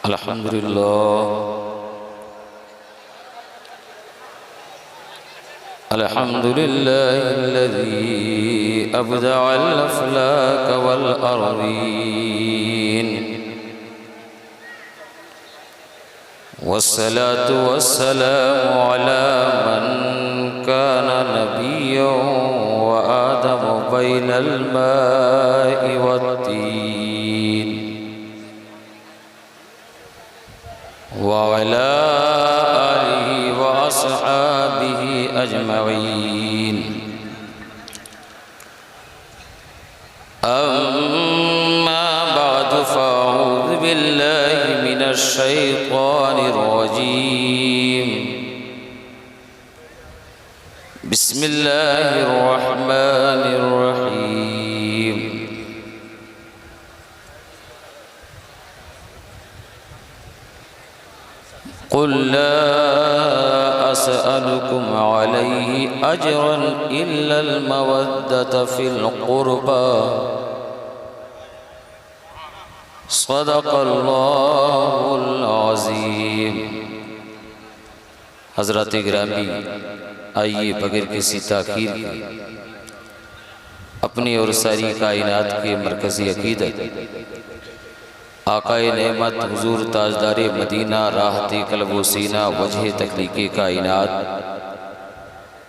अल्हम्दुलिल्लाहिल्लज़ी अबदअल अफ़लाक वल अरवीन वस्सलातु वस्सलामु अला मन कान नबिय्यन व आदम बैनल माइ वत्तीन व अला आलिहि व अस्हाबिहि अजमईन। अम्मा बअदु फ़अऊज़ु बिल्लाहि मिनश शैतानिर रजीम। बिस्मिल्लाहिर रहमानिर रहीम। क़ुल ला अस्अलुकुम अलैहि अजरन इल्लल मवद्दत फ़िल क़ुरबा सदक़ल्लाहुल अज़ीम। हज़रत गिरामी, आइए बगैर किसी ताख़ीर के अपनी और सारी कायनात के मरकज़ी अक़ीदत आक़ाए नेमत हुज़ूर ताजदार मदीना राहते क़ल्ब व सीना वजह तख़लीक़े कायनात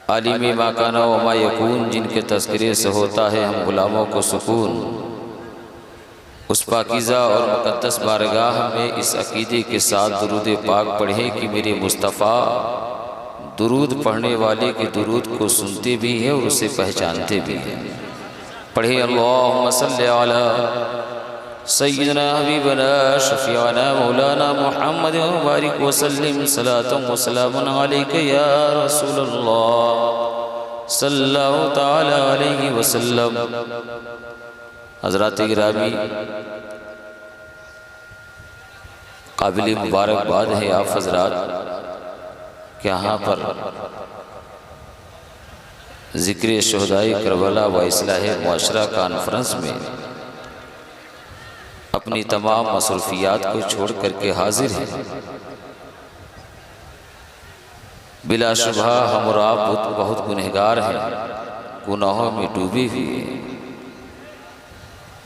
आलिम मा काना व मा यकून, जिनके तज़किरे से होता है हम ग़ुलामों को सुकून, उस पाकीज़ा और मुक़द्दस बारगाह में इस अक़ीदे के साथ दुरूद पाक पढ़ें कि मेरे मुस्तफ़ा दुरूद पढ़ने वाले के दुरूद को सुनते भी हैं और उसे पहचानते भी हैं। पढ़े अल्लाहुम्मा सल्लि अला सय्यिदना हबीबना शफ़ीअना मौलाना मुहम्मद व बारिक व सल्लिम सलातन व सलामुन अलैका या रसूलल्लाह सल्लल्लाहु तआला अलैहि वसल्लम। हज़रात गिरामी, काबिल मुबारकबाद है आप हज़रात कि यहाँ पर ज़िक्र शुहदाए करबला व इस्लाह मुआशरा कॉन्फ्रेंस में अपनी तमाम मसरूफ़ियात को छोड़ करके हाजिर हैं। बिलाशुबहा हम और आप बहुत गुनहगार हैं, गुनाहों में डूबे हुए।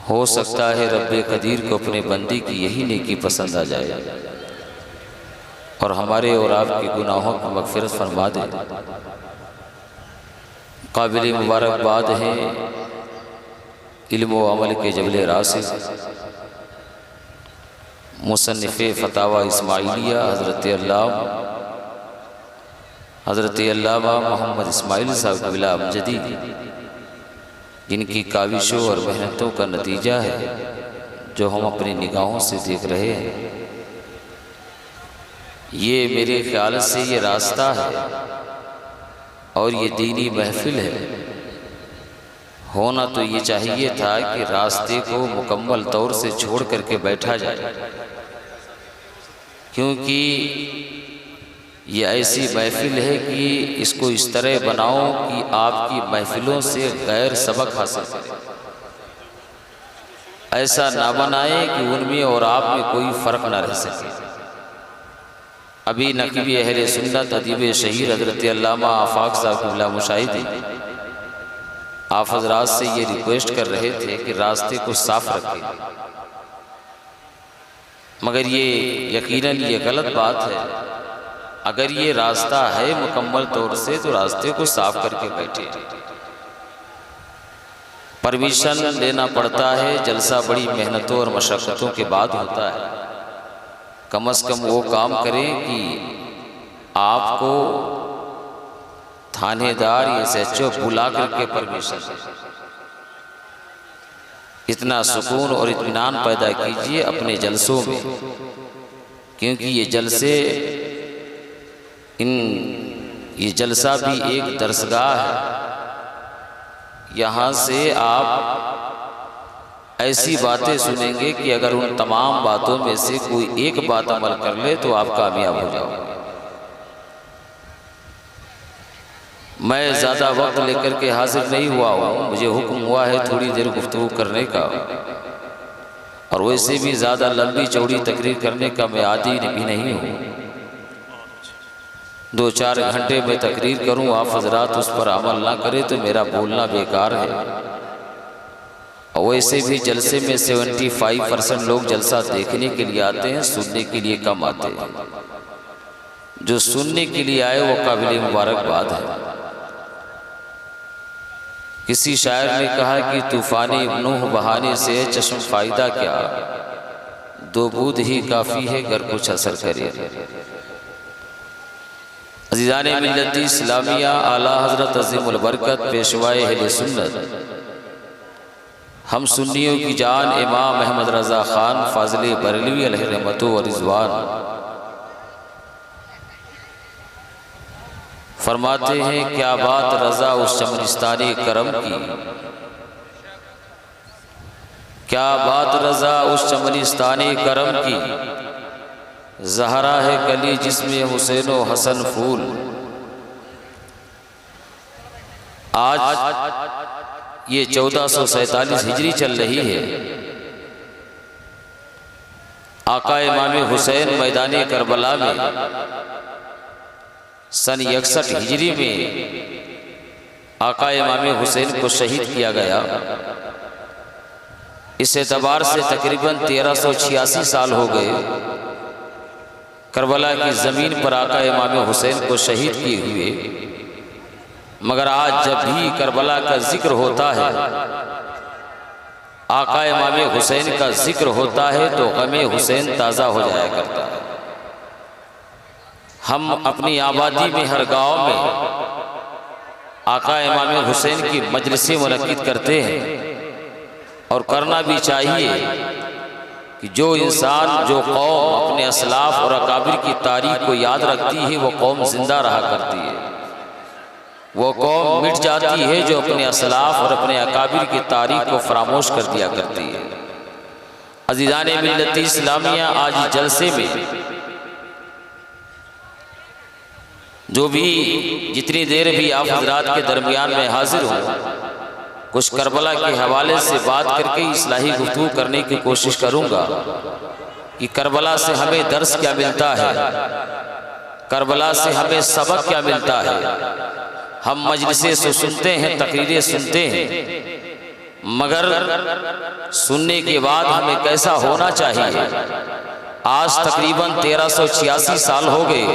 हो सकता है रब्बे कदीर को अपने बंदे की यही नेकी पसंद आ जाए और हमारे और आपके गुनाहों की मग़फ़िरत फरमा दे। काबिल मुबारकबाद है इल्म व अमल के जबल रासिख़ मुसन्निफ़े फ़तावा इस्माइलिया हज़रत अल्लामा मोहम्मद इस्माइल साहब क़बीला अमजदी, जिनकी काविशों और मेहनतों का नतीजा है जो हम अपनी निगाहों से देख रहे हैं। ये मेरे ख्याल से ये रास्ता है और ये दीनी महफिल है। होना तो ये चाहिए था कि रास्ते को मुकम्मल तौर से छोड़ करके बैठा जाए, क्योंकि ये ऐसी महफिल है कि इसको इस तरह बनाओ कि आपकी महफिलों से गैर सबक हासिल करें। ऐसा ना बनाए कि उनमें और आप में कोई फ़र्क ना रह सके। अभी नक़ीब अहले सुन्नत अदीब शहीर हज़रत अल्लामा आफ़ाक़ साहब क़िबला मुशाहिदी आप हज़रात से ये रिक्वेस्ट कर रहे थे कि रास्ते को साफ़ रखें, मगर ये यकीनन ये गलत बात है। अगर ये रास्ता है मुकम्मल तौर से तो रास्ते को साफ करके बैठे। परमिशन लेना पड़ता है, जलसा बड़ी मेहनतों और मशक्क़तों के बाद होता है। कम से कम वो काम करें कि आपको थानेदार या SHO बुला करके परमिशन, इतना सुकून और इत्मीनान पैदा कीजिए अपने जलसों में, क्योंकि ये जलसे ये जलसा भी एक दरसगाह है। यहाँ से आप ऐसी बातें सुनेंगे कि अगर उन तमाम बातों में से कोई एक बात अमल कर ले तो आप कामयाब हो जाओगे। मैं ज़्यादा वक्त लेकर के हाजिर नहीं हुआ हूँ, मुझे हुक्म हुआ है थोड़ी देर गुफ्तगू करने का। और वैसे भी ज़्यादा लंबी चौड़ी तकरीर करने का मैं आदी भी नहीं हूँ। 2-4 घंटे में तकरीर करूँ, आप हजरात उस पर अमल ना करें तो मेरा बोलना बेकार है। और वैसे भी जलसे में 75% लोग जलसा देखने के लिए आते हैं, सुनने के लिए कम आते हैं। जो सुनने के लिए आए वो काबिल मुबारकबाद है। किसी शायर ने कहा कि तूफानी नूह बहाने से चश्म फायदा क्या, 2 बूंद ही काफ़ी है गर कुछ असर करे। अज़ीज़ाने मिल्लत इस्लामिया, आला हज़रत अज़ीमुल बरकत पेशवाए अहले सुन्नत, हम सुन्नियों की जान इमाम अहमद रज़ा ख़ान फ़ाज़िल बरेलवी अलैहि रहमतु व रिज़वान फरमाते हैं, क्या बात रज़ा उस चमनिस्तानी करम की, क्या बात रज़ा उस चमनिस्तानी करम की, ज़हरा है कली जिसमें हुसैन व हसन फूल। आज ये 1447 हिजरी चल रही है। आका इमाम हुसैन मैदान करबला में सन 61 हिजरी में आका इमाम हुसैन को शहीद किया गया। इस एतबार से तकरीबन 1386 साल हो गए करबला की ज़मीन पर आका इमाम हुसैन को शहीद किए हुए। मगर आज जब भी करबला का जिक्र होता है, आका इमाम हुसैन का जिक्र होता है तो गमे हुसैन ताज़ा हो जाया करता है। हम अपनी आबादी में हर गांव में आका इमाम हुसैन की मजलिसें मुनक्किद करते हैं और करना भी चाहिए कि जो इंसान, जो कौम अपने असलाफ और अकाबिर की तारीख को याद रखती है वो कौम जिंदा रहा करती है। वो कौम मिट जाती है जो अपने असलाफ और अपने अकाबिर की तारीख को फरामोश कर दिया करती है। अज़ीज़ाने मिल्लत इस्लामिया, आज जलसे में जो भी जितनी देर भी आप हजरात के दरमियान में हाजिर हो, कुछ करबला के हवाले से बात करके इस्लाही गुफ्तगू करने की कोशिश करूँगा कि करबला से हमें दर्स क्या मिलता है, करबला से हमें सबक क्या मिलता है। हम मजलिसें से सुनते हैं, तकरीरें सुनते हैं, मगर सुनने के बाद हमें कैसा होना चाहिए। आज तकरीबन 1386 साल हो गए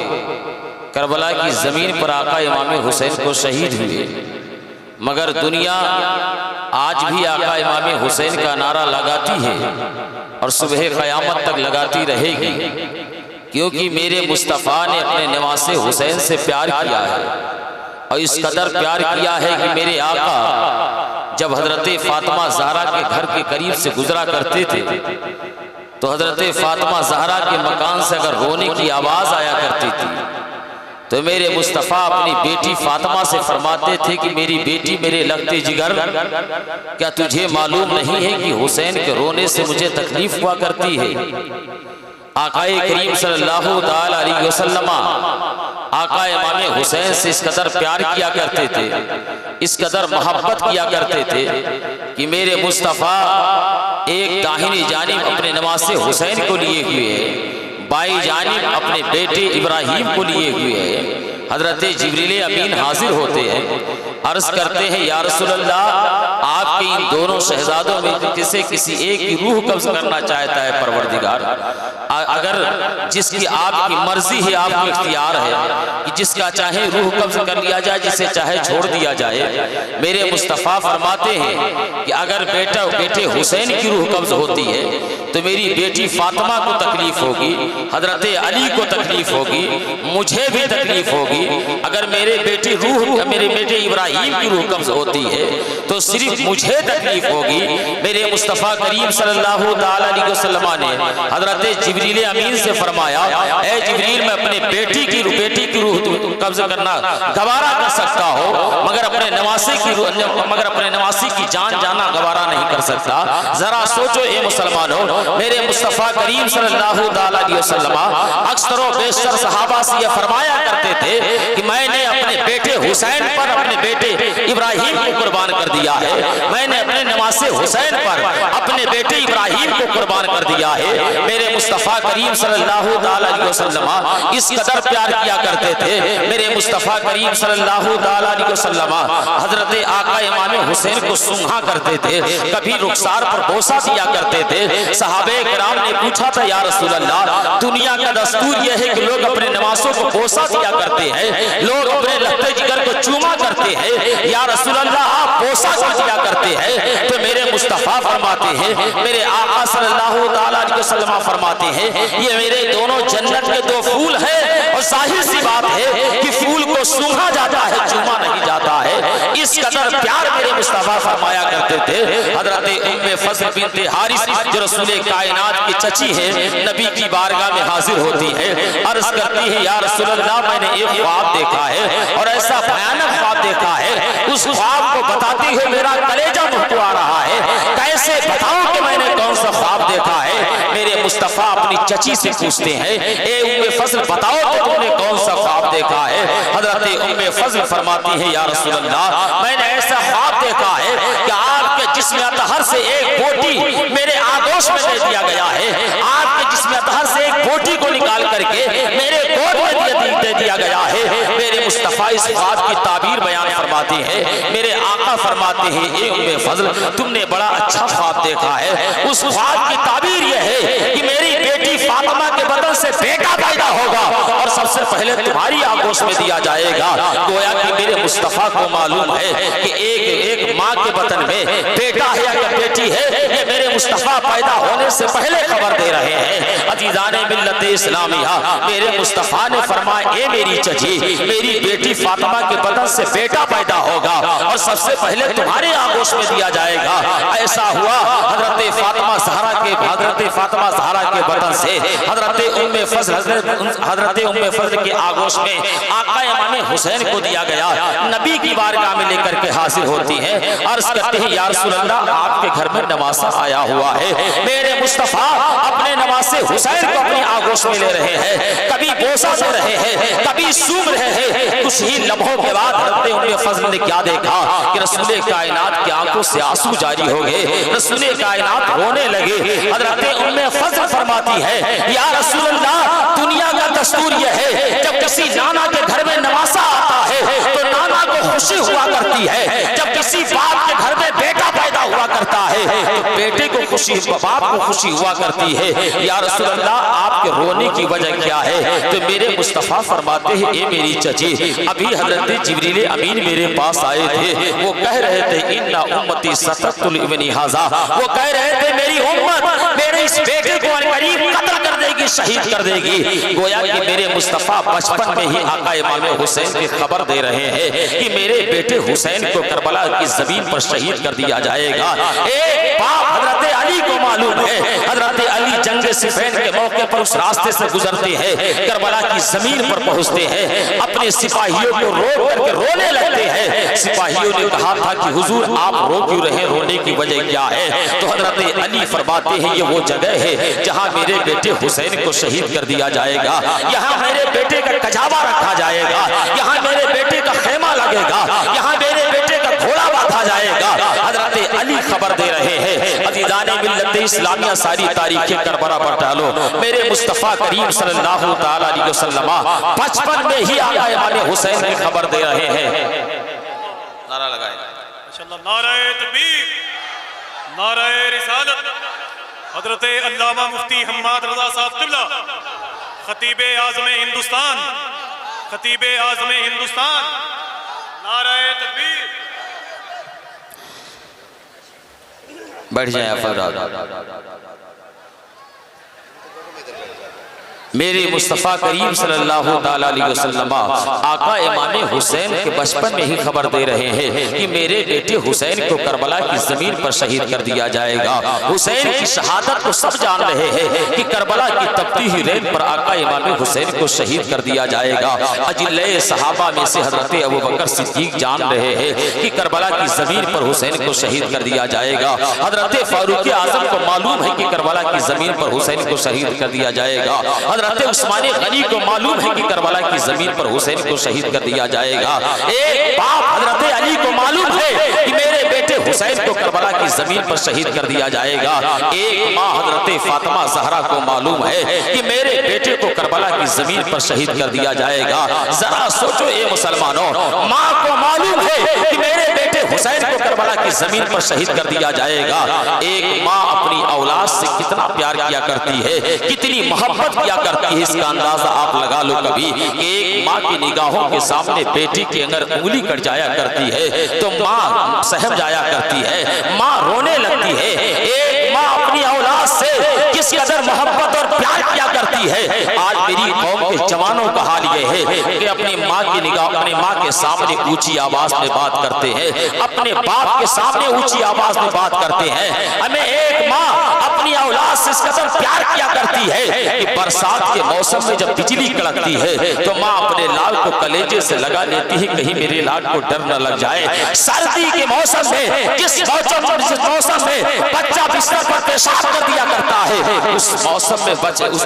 करबला की ज़मीन पर आका इमाम हुसैन को शहीद हुए, मगर दुनिया आज भी आका इमाम हुसैन का नारा लगाती है और सुबह क़यामत तक लगाती रहेगी, क्योंकि मेरे मुस्तफ़ा ने अपने नवासे हुसैन से प्यार किया है। और इस कदर प्यार किया है कि मेरे आका जब हज़रत फ़ातिमा ज़हरा के घर के करीब से गुजरा करते थे तो हज़रत फ़ातिमा ज़हरा के मकान से अगर रोने की आवाज़ आया करती थी तो मेरे मुस्तफ़ा अपनी बेटी फातिमा से फरमाते थे कि मेरी बेटी, मेरे लगते जिगर, क्या तुझे मालूम नहीं है कि हुसैन के रोने से मुझे तकलीफ हुआ करती है। आकाए करीम सल्लल्लाहु ताला अलैहि वसल्लम आका इमाम हुसैन से इस कदर प्यार किया करते थे, इस कदर मोहब्बत किया करते थे कि मेरे मुस्तफ़ा एक दाहिनी जानिब अपने नवासे हुसैन को लिए हुए है, बाई जानिब अपने बेटे इब्राहिम को लिए हुए हैं। हजरत जिब्रील अमीन हाजिर होते हैं, अर्ज करते हैं या रसूल अल्लाह, आपके इन दोनों शहजादों में किसी एक की रूह कब्ज करना चाहता है परवरदिगार, अगर जिसकी आपकी मर्जी है, आपकी इख्तियार है कि जिसका चाहे रूह कब्ज कर लिया जाए, जिसे चाहे छोड़ दिया जाए। मेरे मुस्तफ़ा फरमाते हैं कि अगर बेटे हुसैन की रूह कब्ज होती है तो मेरी बेटी फातिमा को तकलीफ होगी, हजरत अली को तकलीफ होगी, मुझे भी तकलीफ होगी। अगर मेरे बेटे इब्राहिम की रूह कब्ज होती है तो सिर्फ मुझे तकलीफ होगी। मेरे मुस्तफ़ा करीम सल्लल्लाहु अलैहि वसल्लम ने हजरत जिब्रील अमीन से फरमाया, ऐ जिब्रील, मैं अपने बेटी की रूह कब्ज करना गवारा कर सकता हो, मगर अपने नवासी की जान जाना गवारा नहीं कर सकता। जरा सोचो ए मुसलमानों, मेरे मुस्तफ़ा करीम सल्लल्लाहु अलैहि वसल्लम अक्सर व बेशतर सहाबा से यह फरमाया करते थे कि मैंने अपने बेटे हुसैन पर अपने बेटे इब्राहिम को कुर्बान कर दिया है, मैंने अपने नवासे हुसैन पर अपने बेटे इब्राहिम को कुर्बान कर दिया है। मेरे मुस्तफ़ा करीम सल्लल्लाहु अलैहि वसल्लम इस कदर प्यार किया करते थे, मेरे मुस्तफ़ा करीम सल्लल्लाहु अलैहि वसल्लम हजरत आका इमाम हुसैन को सूंघा करते थे, कभी रुखसार पर बोसा दिया करते थे। सहाबे किराम ने पूछा था, या रसूल अल्लाह, दुनिया का दस्तूर यह है कि लोग अपने नवासों को बोसा दिया करते हैं, लोग अपने लफ्ते जिगर को चूमा करते हैं, या रसूल अल्लाह आप बोसा दिया करते हैं? तो मेरे मुस्तफ़ा फरमाते हैं, मेरे आका सल्लल्लाहु अलैहि वसल्लम फरमाते हैं, ये मेरे दोनों जन्नत के दो फूल हैं, और जाहिर सी बात है कि फूल को सूंघा जाता है, चूमा नहीं जाता है। इस कदर प्यार मेरे मुस्तफ़ा फरमाया करते थे। हजरत उम्मे फज़ल बिन्ते हारिस जो रसूल कायनात की चची है, नबी की बारगाह में हाजिर होती है, अर्ज करती है, या रसूल अल्लाह, मैंने एक ख्वाब देखा है और ऐसा भयानक ख्वाब देखा है, उस ख्वाब को बताती हुए मेरा कलेजा मुँह को आ रहा है, कैसे बताऊं कि मैंने कौन सा ख्वाब देखा है? मेरे मुस्तफ़ा अपनी चची से पूछते हैं, ए उम्मे फज़ल, बताओ कि तुमने कौन सा ख्वाब देखा है? हजरत उम्मे फज़ल फरमाती है, या रसूल अल्लाह, मैंने ऐसा ख्वाब देखा है कि आपके जिस्म अतहर से एक बोटी मेरे आगोश में दे दिया गया है, आपके जिस्म अतहर से एक बोटी को निकाल करके मेरे गोद में दे दिया गया है। मेरे मुस्तफ़ा इस ख्वाब की ताबीर बयान फरमाते हैं, मेरे आका फरमाते हैं, ए उम्मे फज़ल, तुमने बड़ा अच्छा ख्वाब देखा है। उस ख्वाब की ताबीर यह है कि मेरी बेटी फातिमा के बदन से बेटा पैदा होगा और सबसे पहले तुम्हारी आगोश में दिया जाएगा। गोया कि मेरे मुस्तफ़ा को मालूम है कि एक माँ के बदन में बेटा है या बेटी है, ये मेरे मुस्तफ़ा पैदा होने से पहले खबर दे रहे हैं। अजीज़ाने मिल्लत इस्लामिया, मेरे मुस्तफ़ा ने फरमाया, ए मेरी चची, मेरी बेटी फातिमा के बदन से बेटा पैदा होगा और सबसे पहले तुम्हारे आगोश में दिया जाएगा। ऐसा हुआ, हजरत फातिमा ज़हरा के बदन से हजरत उम्मे फज़ल के आगोश में आका इमाम हुसैन को दिया गया। नबी की बारगाह में लेकर के हाजिर होती है, अर्ज करते हैं, या रसूल अल्लाह, आपके घर में नवासा आया हुआ है। मेरे मुस्तफ़ा अपने नवासे हुसैन को अपनी आगोश में ले रहे हैं, कभी बोसा दे रहे हैं, कभी सूंघ रहे हैं। कुछ ही लम्हों के बाद हजरत उम्मे फज़ल ने क्या देखा कि रसूल कायनात की आंखों से आंसू जारी हो गए, रसूल कायनात रोने लगे। हजरत उम्मे फज़ल फरमाती है, या रसूल अल्लाह, दुनिया का दस्तूर यह है, जब किसी नाना के घर में नवासा आता है तो नाना को खुशी हुआ करती है, जब किसी बाप के घर में बेटा पैदा हुआ करता है तो बेटे को खुशी, बाप को खुशी हुआ करती है। या रसूल अल्लाह, आपके रोने की वजह क्या है? तो मेरे मुस्तफ़ा फरमाते हैं, ए मेरी चची, अभी हजरत जिब्रील अमीन मेरे पास आए थे, वो कह रहे थे, इन्ना उम्मती सततुल इब्नी हाज़ा, वो कह रहे थे, मेरी उम्मत मेरे इस बेटे को करीब कत्ल कर देगी, शहीद कर देगी। गोया कि मेरे मुस्तफ़ा बचपन में ही आका इमाम हुसैन की खबर दे रहे हैं कि मेरे बेटे हुसैन को करबला की जमीन पर शहीद कर दिया जाएगा। एक बाप हजरत अली को मालूम है, हजरत अली जंग सिफ़ीन के मौके पर उस रास्ते से गुजरते हैं, करबला की जमीन पर पहुंचते हैं, अपने सिपाहियों को रोक करके रोने लगते हैं। सिपाहियों ने कहा था कि हुजूर, आप रो क्यों रहे, रोने की वजह क्या है? तो हजरत अली फरमाते हैं, ये वो जगह है जहां मेरे बेटे हुसैन को शहीद कर दिया जाएगा, यहाँ मेरे बेटे का कजावा रखा जाएगा, यहाँ मेरे बेटे का खेमा लगेगा, यहाँ मेरे बेटे का घोड़ा बांधा जाएगा। हजरत अली खबर दे रहे हैं। अज़ीज़ाने मिल्लत इस्लामिया, सारी तारीखें करबला पर डालो, मेरे मुस्तफ़ा करीम सल्लल्लाहु अलैहि वसल्लम बचपन में ही आका इमाम हुसैन की खबर दे रहे हैं। नारा लगाएगा, नारे तकबीर, नारे रिसालत। हजरत अल्लामा मुफ्ती हम्माद रज़ा साहब क़िबला, खतीबे आज़म हिंदुस्तान, खतीबे आज़म हिंदुस्तान, नारे तकबीर। बैठ जाए अफराद। मेरे मुस्तफ़ा करीम सल्लल्लाहु अलैहि वसल्लम आका इमाम हुसैन के बचपन में ही खबर दे रहे हैं कि मेरे बेटे हुसैन को करबला की जमीन पर शहीद कर दिया जाएगा। हुसैन की शहादत को सब जान रहे हैं कि करबला की तपती हुई रेत पर आका इमाम हुसैन को शहीद कर दिया जाएगा। अजिल्ले सहाबा में से हजरत अबू बकर सिद्दीक जान रहे हैं कि करबला की जमीन पर हुसैन को शहीद कर दिया जाएगा। हजरत फारूक आजम को मालूम है कि करबला की जमीन पर हुसैन को शहीद कर दिया जाएगा। हजरत उस्मान गनी को मालूम है कि करबला की जमीन पर हुसैन को शहीद कर दिया जाएगा। एक बाप हजरत अली को मालूम है कि मेरे बेटे हुसैन को करबला की जमीन पर शहीद कर दिया जाएगा। एक माँ हजरत फातिमा ज़हरा को मालूम है कि मेरे बेटे को करबला की जमीन पर शहीद कर दिया जाएगा। जरा सोचो ए मुसलमानों, माँ को मालूम है कि मेरे बेटे हुसैन को करबला की जमीन पर शहीद कर दिया जाएगा। एक माँ अपनी औलाद से कितना प्यार किया करती है, कितनी मोहब्बत किया करती है, इसका अंदाजा आप लगा लो। कभी एक माँ की निगाहों के सामने बेटी की अगर उंगली कट जाया करती है तो माँ सहम जाया करती है, माँ रोने लगती है। एक माँ अपनी औलाद से किस कदर मोहब्बत और प्यार किया करती है। आज मेरी कौम के जवानों का हाल यह है कि अपनी माँ की निगाह, अपनी माँ के सामने ऊंची आवाज में बात करते हैं, अपने बाप के सामने ऊंची आवाज में बात करते हैं। हमें एक माँ अपनी औलाद से इस कदर प्यार किया करती है कि बरसात के मौसम में जब बिजली कड़कती है तो माँ अपने लाल को कलेजे से लगा लेती है, कहीं मेरे लाल को डर न लग जाए। सर्दी के मौसम में जिस मौसम में बच्चा बिस्तर पर पेशाब कर दिया करता है, उस मौसम में बच्चे उस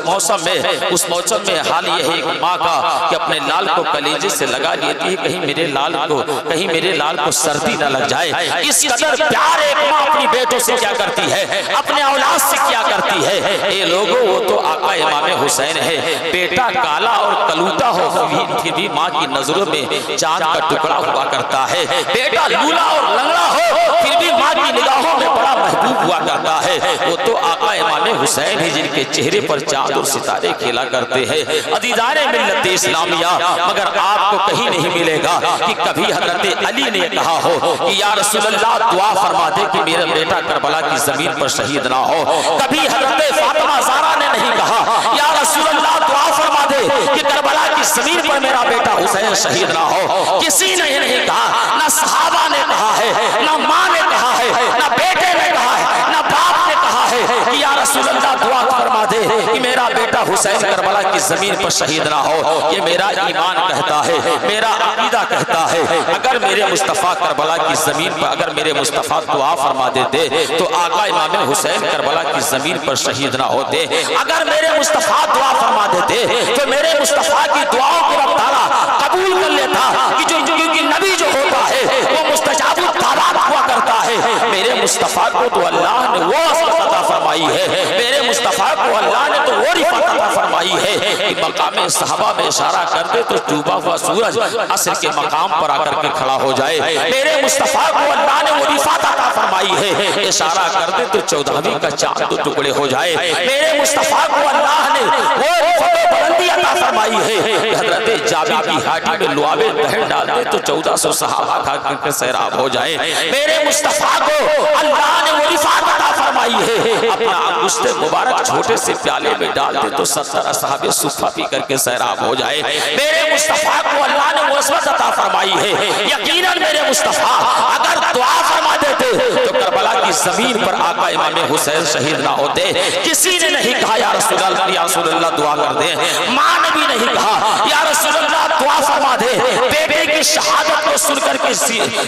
मौसम में हाल यह है एक माँ का कि अपने लाल को कलेजे से लगा लेती है, कहीं मेरे लाल को सर्दी न लग जाए। इस कदर प्यार एक माँ अपनी बेटों से क्या करती है, अपने औलाद से क्या करती है। ये लोगों, वो तो आका इमाम हुसैन है। बेटा काला और कलूटा हो फिर भी माँ की नजरों में चांद का टुकड़ा हुआ करता है। बेटा लूला और लंगड़ा हो फिर भी माँ की निगाहों में बड़ा महबूब हुआ करता है। वो तो आका इमाम हुसैन है जिनके चेहरे पर चांद और सितारे खेला करते हैं। अजीज़ाने मिल्लत इस्लामिया, मगर आपको कहीं नहीं मिलेगा कि कभी हजरत अली ने कहा हो कि या रसूल अल्लाह दुआ फरमा दे कि मेरा बेटा करबला की जमीन पर शहीद ना हो। कभी हजरत फातिमा ज़हरा ने नहीं कहा या रसूल अल्लाह दुआ फरमा दे कि करबला की जमीन पर मेरा बेटा हुसैन शहीद ना हो। किसी ने नहीं कहा, ना सहाबा ने कहा है, ना माँ ने कहा है, ना बेटे ने कहा है, ना बाप ने कहा है कि या रसूल अल्लाह दुआ फरमा दे कि मेरा बेटा हुसैन करबला की जमीन पर शहीद ना हो। ये मेरा ईमान कहता है, मेरा अकीदा कहता है। अगर मेरे मुस्तफ़ा करबला की जमीन पर, अगर मेरे मुस्तफ़ा दुआ फरमा देते तो आका इमाम हुसैन करबला की जमीन पर शहीद ना होते। अगर मेरे मुस्तफ़ा दुआ फरमा देते तो मेरे मुस्तफ़ा की दुआओं को रब ताला कबूल कर लेता कि क्योंकि नबी जो होता है वो मुस्तजाबुद दावात हुआ करता है। मेरे मुस्तफ़ा को तो अल्लाह ने वो अता फरमाई है, मेरे मुस्तफ़ा को अल्लाह ने तो वो रिफ़त अता फरमाई है कि मकाम सहाबा में इशारा कर दे तो डूबा हुआ सूरज असर के मकाम पर आकर के खड़ा हो जाए। मेरे मुस्तफ़ा को अल्लाह ने वो रिफ़त अता फरमाई है, इशारा कर दे तो 14वीं का चांद तो टुकड़े हो जाए। मेरे मुस्तफ़ा को अल्लाह ने वो बुलंदी अता फरमाई है, हजरत जाबी की हाटी में लुआबे पहन डाल दे तो 1400 सहाबा खा करके सैराब हो जाए। मेरे मुस्तफ़ा को अल्लाह ने वो रिफ़त अता फरमाई है, अपना अंगुष्ठे मुबारक छोटे से प्याले में डाल दे तो 70 असहाबे सुफ़ा पी करके सैराब हो जाए। मेरे मुस्तफ़ा को अल्लाह ने वो इस्मत अता फरमाई है। यकीनन मेरे मुस्तफ़ा अगर दुआ फरमा देते तो करबला की जमीन पर आका इमाम हुसैन शहीद ना होते। किसी ने नहीं कहा या रसूल अल्लाह दुआ कर दे, माँ ने भी नहीं कहा या रसूल अल्लाह दुआ फरमा दे। बेटे की शहादत को सुनकर के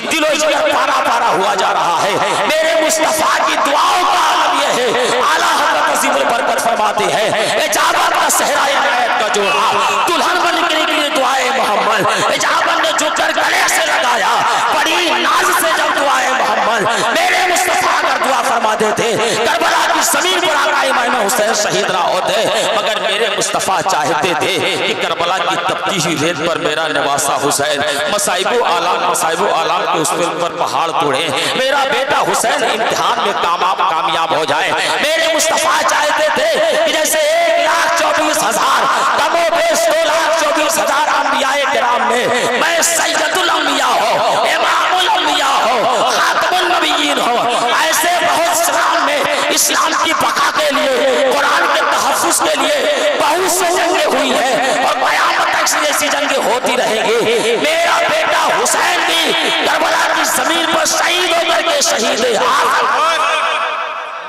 दिलो जिगर पारा पारा हुआ जा रहा है। मेरे मुस्तफ़ा की दुआओं का आलम यह है, आला हज़रत अज़ीमुल बरकत फरमाते हैं इजाबत का सहरा इनायत का जोड़ा, दुल्हन बनने के लिए दुआए मोहम्मद। इजाबत ने जो कर गले से लगाया बड़ी नाज से जब दुआए मोहम्मद, मेरे मुस्तफ़ा अगर दुआ फरमा देते करबला की जमीन पर आका इमाम हुसैन शहीद ना होते। मगर मेरे मुस्तफ़ा चाहते थे कि करबला की तपती हुई रेत पर मेरा नवासा हुसैन मसाइबो आलाम के उस पर पहाड़ तोड़े, मेरा बेटा हुसैन इम्तिहान में कामयाब हो जाए। मेरे मुस्तफ़ा चाहते थे कि जैसे 1,24,000 कमो बेश 2,24,000 अंबियाए किराम में मैं सैयदुल अंबिया हो, इमामुल अंबिया हो, खातमुन नबिय्यीन हो, ऐसे बहुत इस्लाम में इस्लाम की बका के लिए, कुरान के तहफ़्फ़ुज़ के लिए बहुत सी जंगें हुई हैं और क़यामत तक ऐसी जंगें होती रहेंगी। मेरा बेटा हुसैन भी करबला की जमीन पर शहीद होकर के शहीद है।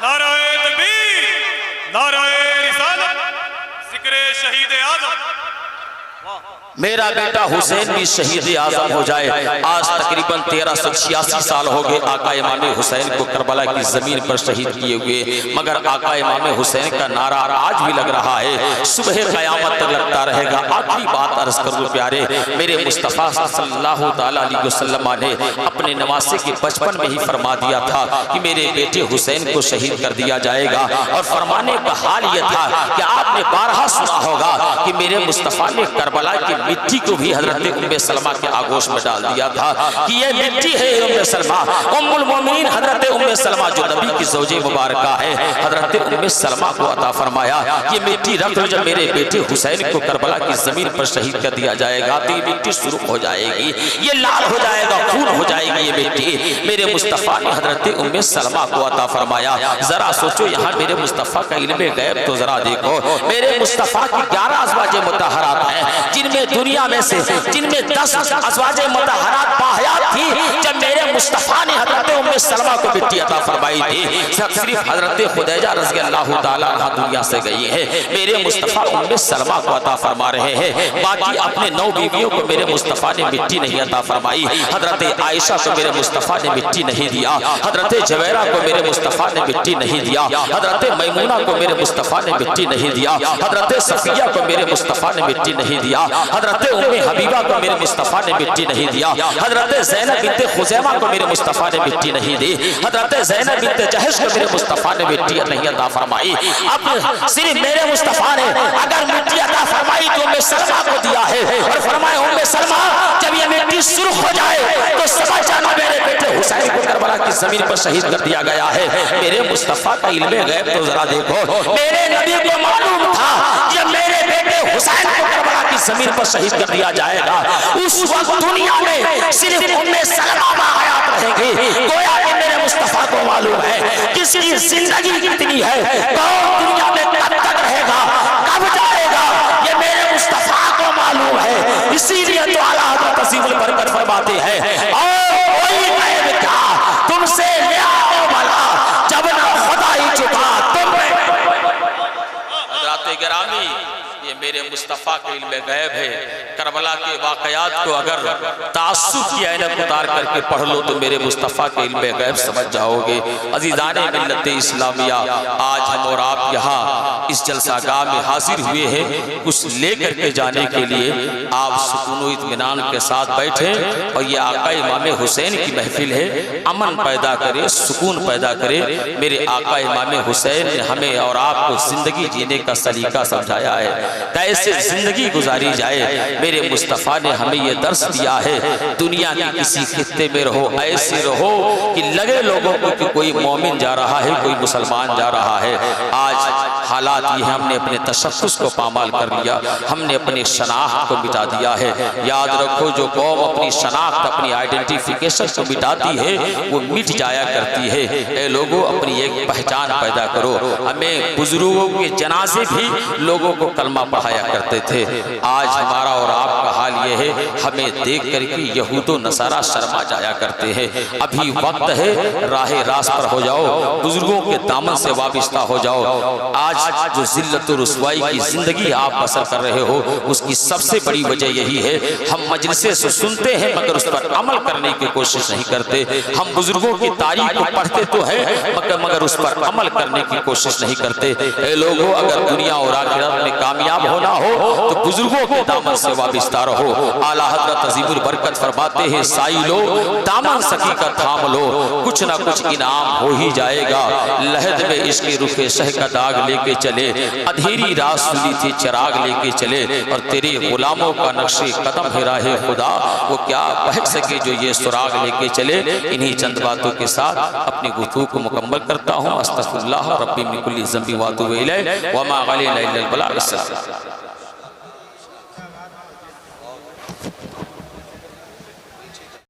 नाराए तकबीर, नाराए रिसालत, ज़िक्रे शहीद आज़म मेरा बेटा हुसैन भी शहीद आजम हो जाए। आज तकरीबन 1386 साल हो गए आका इमाम हुसैन को करबला की जमीन पर शहीद किए हुए, मगर आका इमाम हुसैन का नारा आज भी लग रहा है, सुबह क़यामत तक लगता रहेगा। आखिरी बात अर्ज करूं प्यारे, मेरे मुस्तफ़ा सल्लल्लाहु अलैहि वसल्लम ने अपने नवासे के बचपन में ही फरमा दिया था कि मेरे बेटे हुसैन को शहीद कर दिया जाएगा। और फरमाने का हाल यह था कि आपने बारहा सुना होगा कि मेरे मुस्तफ़ा ने करबला की मिट्टी को भी हजरत उम्मे सलमा के आगोश में डाल दिया था कि ये मिट्टी है उम्मे सलमा, उम्मुल मोमिनीन हजरत उम्मे सलमा जो नबी की ज़ौजे मुबारका है, हजरत उम्मे सलमा को अता फरमाया ये मिट्टी रख लो, जब मेरे बेटे हुसैन को करबला की जमीन पर शहीद कर दिया जाएगा तो ये मिट्टी शुरू हो जाएगी, ये लाल हो जाएगा, खून हो जाएगी ये मिट्टी। मेरे मुस्तफ़ा ने हजरत उम्मे सलमा को अता फरमाया। जरा सोचो यहाँ मेरे मुस्तफ़ा का इल्मे गैब तो जरा देखो, मेरे मुस्तफ़ा की 11 अज़वाजे मुतहरात हैं, जिनमें दुनिया में से जिनमें 10 अज़वाजे मुतहरात बाहयात थी जब मेरे मुस्तफ़ा ने हजरत उम्मे सलमा को मिट्टी अता फरमाई थी। सिर्फ हजरत खुदैजा रज़ी अल्लाह ताला अन्हा दुनिया से गई है, मेरे मुस्तफ़ा उम्मे सलमा को अता फरमा रहे हैं। बाकी अपने 9 बीवियों को मेरे मुस्तफ़ा ने मिट्टी नहीं अता फरमाई। हजरत आयशा को मेरे मुस्तफ़ा ने मिट्टी नहीं दिया, हजरत जवेरा को मेरे मुस्तफ़ा ने मिट्टी नहीं दिया, हजरत मैमूना को मेरे मुस्तफ़ा ने मिट्टी नहीं दिया, हजरत सफिया को मेरे मुस्तफ़ा ने मिट्टी नहीं दिया, हजरत उम्मे हबीबा को मेरे मुस्तफ़ा ने मिट्टी नहीं दिया, हजरत ज़ैनब बिन्त खुज़ैमा को मेरे मुस्तफ़ा ने मिट्टी नहीं दी, हजरत ज़ैनब बिन्त जहश को मेरे मुस्तफ़ा ने मिट्टी नहीं अता फरमाई। अब सिर्फ मेरे मुस्तफ़ा ने अगर मिट्टी अता फरमाई तो उम्मे सलमा को दिया है, और फरमाए उम्मे सलमा जब ये मिट्टी शुरू हो जाए तो समझ जाना मेरे बेटे हुसैन को करबला की जमीन पर शहीद कर दिया गया है। मेरे मुस्तफ़ा का इल्मे गैब तो जरा देखो, मेरे नबी को मालूम था कि मेरे बेटे हुसैन को करबला की जमीन पर शहीद कर दिया जाएगा। उस वक्त दुनिया में सिर्फ उम्मे सलमा बाहयात रहेंगी। गोया कि मेरे मुस्तफ़ा को मालूम है किसकी जिंदगी कितनी है, कौन दुनिया में कब तक रहेगा, कब जाएगा, ये मेरे मुस्तफ़ा को मालूम है। इसीलिए तो आला हज़रत अज़ीमुल बरकत फरमाते हैं और कोई गैब क्या तुमसे ले आओ भला जब ना खुदा ही चुका तुम। हज़रत गिरामी ये मेरे मुस्तफ़ा के इल्मे गैब है। करबला के वाक़यात को अगर तासुब की ऐनक उतार करके पढ़ लो तो मेरे मुस्तफ़ा के इल्मे गैब समझ जाओगे। अज़ीज़ाने मिल्लत इस्लामिया, आज हम और आप यहाँ इस जलसागाह में हाजिर हुए हैं कुछ लेकर के जाने के लिए। आप सुकून व इत्मीनान के साथ बैठे और ये आका इमाम हुसैन की महफिल है, अमन पैदा करे, सुकून पैदा करे। मेरे आका इमाम हुसैन ने हमें और आपको ज़िंदगी जीने का सलीका समझाया है, कैसे जिंदगी गुजारी जाए। मेरे मुस्तफ़ा ने हमें यह दर्स दिया है, दुनिया के किसी खित्ते में रहो ऐसे रहो कि लगे लोगों को कि कोई मोमिन जा रहा है, कोई मुसलमान जा रहा है। आज हालात ये हमने अपने तशख़्ख़ुस को पामाल कर लिया, हमने अपने शनाख्त को मिटा दिया है। याद रखो जो कौम अपनी शनाख्त अपनी आइडेंटिफिकेशन को मिटाती है वो मिट जाया करती है। ए लोगों अपनी एक पहचान पैदा करो। हमें बुजुर्गों के जनाजे भी लोगों को कलमा पढ़ाया करते थे। आज हमारा और आपका हाल ये है, हमें देख कर के यहूदो नसारा शर्मा जाया करते हैं। अभी वक्त है राह रास्त पर हो जाओ, बुजुर्गों के दामन से वाबिस्ता हो जाओ। आज जो जिल्लत और रुसवाई की जिंदगी आप बसर कर रहे हो उसकी सबसे बड़ी वजह यही है, हम मजलिसे से सुनते हैं मगर उस पर अमल करने की कोशिश नहीं करते। हम बुजुर्गों की तारीफ को पढ़ते तो है मगर उस पर अमल करने की कोशिश नहीं करते। ए लोगों, अगर दुनिया और आखिरत में कामयाब होना हो तो बुजुर्गों के दामन से वाबिस्ता रहो। आला हज़रत अज़ीमुल बरकत फरमाते हैं, साइलो दामन सखी का थाम लो, कुछ ना कुछ इनाम हो ही जाएगा। लहद में इसके रुखे शह का दाग लेके चले, अधेरी रात सुनी थी चिराग लेके चले, और तेरे गुलामों का नक्शे कदम है राहे खुदा, वो क्या बहक सके जो ये सुराग लेके चले। इन्हीं चंद बातों के साथ अपनी गुफ्तगू को मुकम्मल करता हूँ। अस्तग़फिरुल्लाह रब्बी मिन कुल्ली ज़ंबि व अतूबु इलैह व मा अलैना इल्लल बलाग।